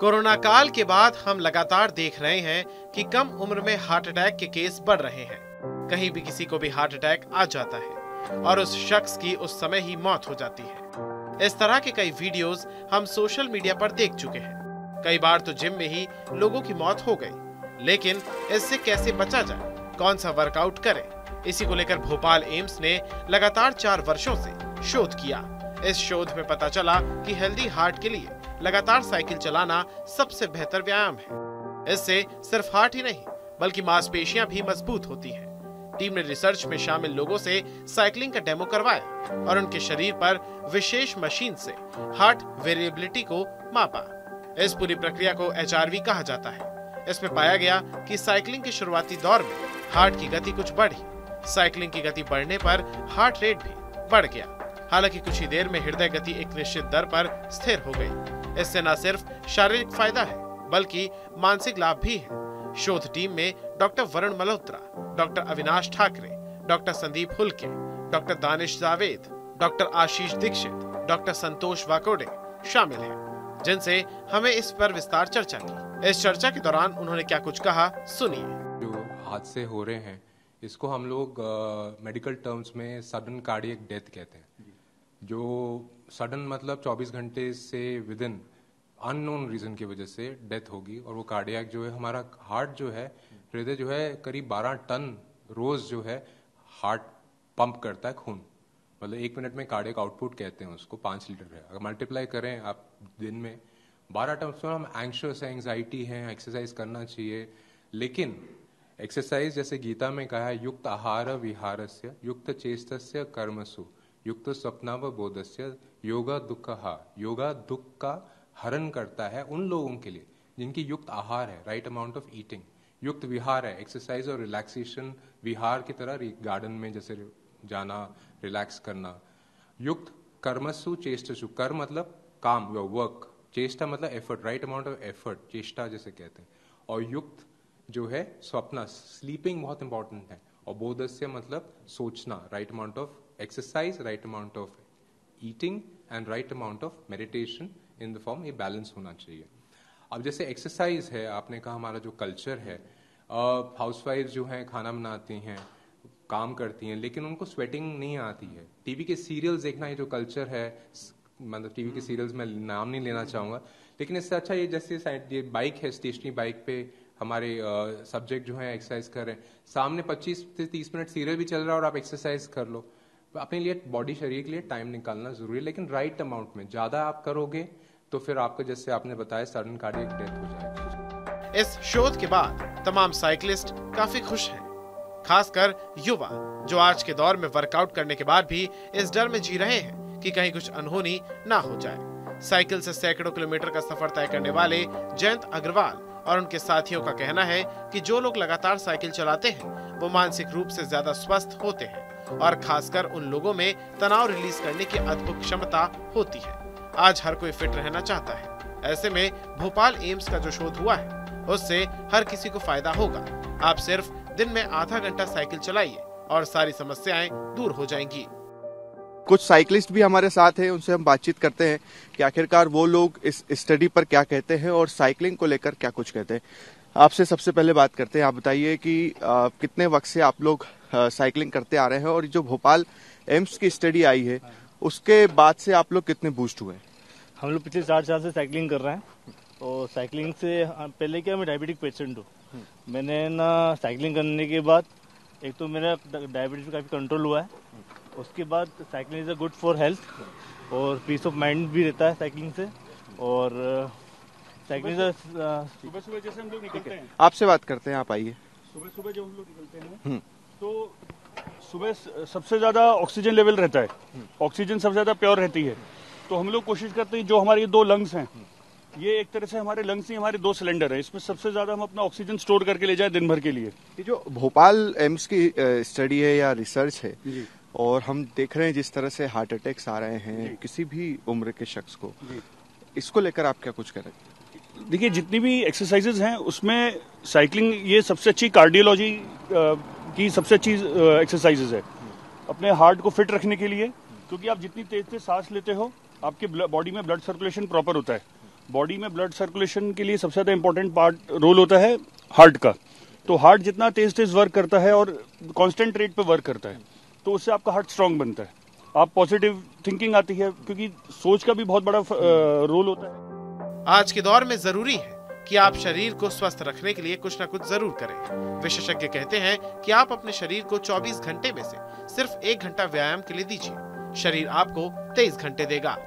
Corona काल के बाद हम लगातार देख रहे हैं कि कम उम्र में हार्ट अटैक के केस बढ़ रहे हैं। कहीं भी किसी को भी हार्ट अटैक आ जाता है और उस शख्स की उस समय ही मौत हो जाती है। इस तरह के कई वीडियोस हम सोशल मीडिया पर देख चुके हैं। कई बार तो जिम में ही लोगों की मौत हो गई। लेकिन इससे कैसे बचा जाए, कौन सा वर्कआउट करें, इसी को लेकर भोपाल एम्स ने लगातार 4 वर्षों से शोध किया। इस शोध में पता चला कि हेल्दी हार्ट के लिए लगातार साइकिल चलाना सबसे बेहतर व्यायाम है। इससे सिर्फ हार्ट ही नहीं बल्कि मांसपेशियां भी मजबूत होती हैं। टीम ने रिसर्च में शामिल लोगों से साइकिलिंग का डेमो करवाया और उनके शरीर पर विशेष मशीन से हार्ट वेरिएबिलिटी को मापा। इस पूरी प्रक्रिया को HRV कहा जाता है। इसमें पाया गया कि साइकिलिंग के शुरुआती दौर में हार्ट की गति कुछ बढ़ी। साइकिलिंग की गति बढ़ने पर हार्ट रेट भी बढ़ गया। हालांकि कुछ ही देर में हृदय गति एक निश्चित दर पर स्थिर हो गई। इससे न सिर्फ शारीरिक फायदा है बल्कि मानसिक लाभ भी है। शोध टीम में doctor Varun Malhotra, doctor Avinash Thakare, doctor Sandeep Hulke, doctor Danish Javed, doctor Ashish Dixit, doctor Santosh Wakode शामिल हैं, जिनसे हमें इस पर विस्तार चर्चा की। इस चर्चा के दौरान उन्होंने क्या कुछ कहा, सुनिए। जो हादसे हो रहे हैं इसको हम लोग मेडिकल टर्म्स में सडन कार्डियक डेथ कहते हैं। जो सडन मतलब 24 घंटे से विद इन अननोन रीजन की वजह से डेथ होगी। और वो कार्डियक जो है, हमारा हार्ट जो है, हृदय जो है करीब 12 टन रोज जो है हार्ट पंप करता है खून। मतलब 1 मिनट में कार्डियक आउटपुट कहते हैं उसको 5 लीटर है। अगर मल्टीप्लाई करें आप दिन में 12 टन, उसमें हम एंग्शियस है, एंग्जाइटी है, एक्सरसाइज करना चाहिए। लेकिन एक्सरसाइज जैसे गीता में कहा है, युक्त आहार विहारस्य युक्त चेष्टस्य कर्मसु युक्त स्वप्नाव बोधस्य योगा दुःखहा। योगा दुख का हरण करता है उन लोगों के लिए जिनकी युक्त आहार है, राइट अमाउंट ऑफ ईटिंग। युक्त विहार है, एक्सरसाइज और रिलैक्सेशन विहार की तरह गार्डन में जैसे जाना, रिलैक्स करना। युक्त कर्मसु चेष्टसु, कर मतलब काम, वर्क, चेष्टा मतलब effort, right amount of effort, चेष्टा जैसे कहते हैं। और युक्त जो है स्वप्न, स्लीपिंग बहुत इंपॉर्टेंट है। और बोधस्य मतलब सोचना, right amount of exercise, right amount of eating and right amount of meditation in the form, ये बैलेंस होना चाहिए। अब जैसे एक्सरसाइज है, आपने कहा हमारा जो कल्चर है, हाउसवाइफ जो हैं खाना बनाती हैं, काम करती हैं, लेकिन उनको स्वेटिंग नहीं आती है। टीवी के सीरियल्स देखना, ये जो कल्चर है, मतलब टीवी के सीरियल्स में नाम नहीं लेना चाहूँगा, लेकिन इससे अच्छा ये जैसे ये बाइक है, स्टेशनरी बाइक पे हमारे सब्जेक्ट जो है एक्सरसाइज कर रहे हैं, सामने 25 से 30 मिनट सीरियल भी चल रहा है और आप एक्सरसाइज कर लो। अपने लिए बॉडी, शरीर के लिए टाइम निकालना जरूरी है, लेकिन राइट अमाउंट में। ज्यादा आप करोगे तो फिर आपको, जैसे आपने बताया, सडन कार्डियक डेथ हो जाएगी। इस शोध के बाद तमाम साइकिलिस्ट काफी खुश हैं, खासकर युवा जो आज के दौर में वर्कआउट करने के बाद भी इस डर में जी रहे हैं कि कहीं कुछ अनहोनी ना हो जाए। साइकिल से सैकड़ों किलोमीटर का सफर तय करने वाले जयंत अग्रवाल और उनके साथियों का कहना है कि जो लोग लगातार साइकिल चलाते हैं वो मानसिक रूप से ज्यादा स्वस्थ होते हैं और खासकर उन लोगों में तनाव रिलीज करने की अद्भुत क्षमता होती है। आज हर कोई फिट रहना चाहता है। ऐसे में भोपाल एम्स का जो शोध हुआ है उससे हर किसी को फायदा होगा। आप सिर्फ दिन में आधा घंटा साइकिल चलाइए और सारी समस्याएं दूर हो जाएंगी। कुछ साइकिलिस्ट भी हमारे साथ हैं, उनसे हम बातचीत करते हैं कि आखिरकार वो लोग इस स्टडी पर क्या कहते हैं और साइकिलिंग को लेकर क्या कुछ कहते हैं। आपसे सबसे पहले बात करते हैं, आप बताइए कि कितने वक्त से आप लोग साइकिलिंग करते आ रहे हैं और जो भोपाल एम्स की स्टडी आई है उसके बाद से आप लोग कितने बूस्ट हुए? हम लोग पिछले 4 साल से साइकिलिंग कर रहे हैं और साइकिलिंग से पहले क्या, मैं डायबिटिक पेशेंट हूँ। मैंने ना साइकिलिंग करने के बाद एक तो मेरा डायबिटीज काफ़ी कंट्रोल हुआ है। उसके बाद cycling is a good for health और पीस ऑफ माइंड भी रहता है साइकिलिंग से। और साइकिलिंग सुबह सुबह जैसे हम लोग निकलते हैं, आपसे बात करते हैं, आप आइए। सुबह सुबह जब हम लोग निकलते हैं तो सुबह सबसे ज्यादा ऑक्सीजन लेवल रहता है, ऑक्सीजन सबसे ज्यादा प्योर रहती है। तो हम लोग कोशिश करते हैं, जो हमारे 2 लंग्स हैं, ये एक तरह से हमारे लंग्स ही हमारे 2 सिलेंडर है, इसमें सबसे ज्यादा हम अपना ऑक्सीजन स्टोर करके ले जाए दिन भर के लिए। ये जो भोपाल एम्स की स्टडी है या रिसर्च है, और हम देख रहे हैं जिस तरह से हार्ट अटैक्स आ रहे हैं किसी भी उम्र के शख्स को, इसको लेकर आप क्या कुछ करें? देखिए, जितनी भी एक्सरसाइजेज हैं उसमें साइकिलिंग ये सबसे अच्छी कार्डियोलॉजी की सबसे अच्छी एक्सरसाइजेज है अपने हार्ट को फिट रखने के लिए। क्योंकि आप जितनी तेज से सांस लेते हो आपके बॉडी में ब्लड सर्कुलेशन प्रॉपर होता है, बॉडी में ब्लड सर्कुलेशन के लिए सबसे ज्यादा इंपॉर्टेंट रोल होता है हार्ट का। तो हार्ट जितना तेज वर्क करता है और कांस्टेंट रेट पे वर्क करता है, तो उससे आपका हार्ट स्ट्रांग बनता है, आप पॉजिटिव थिंकिंग आती है, क्योंकि सोच का भी बहुत बड़ा रोल होता है। आज के दौर में जरूरी है कि आप शरीर को स्वस्थ रखने के लिए कुछ न कुछ जरूर करें। विशेषज्ञ कहते हैं कि आप अपने शरीर को 24 घंटे में से सिर्फ 1 घंटा व्यायाम के लिए दीजिए, शरीर आपको 23 घंटे देगा।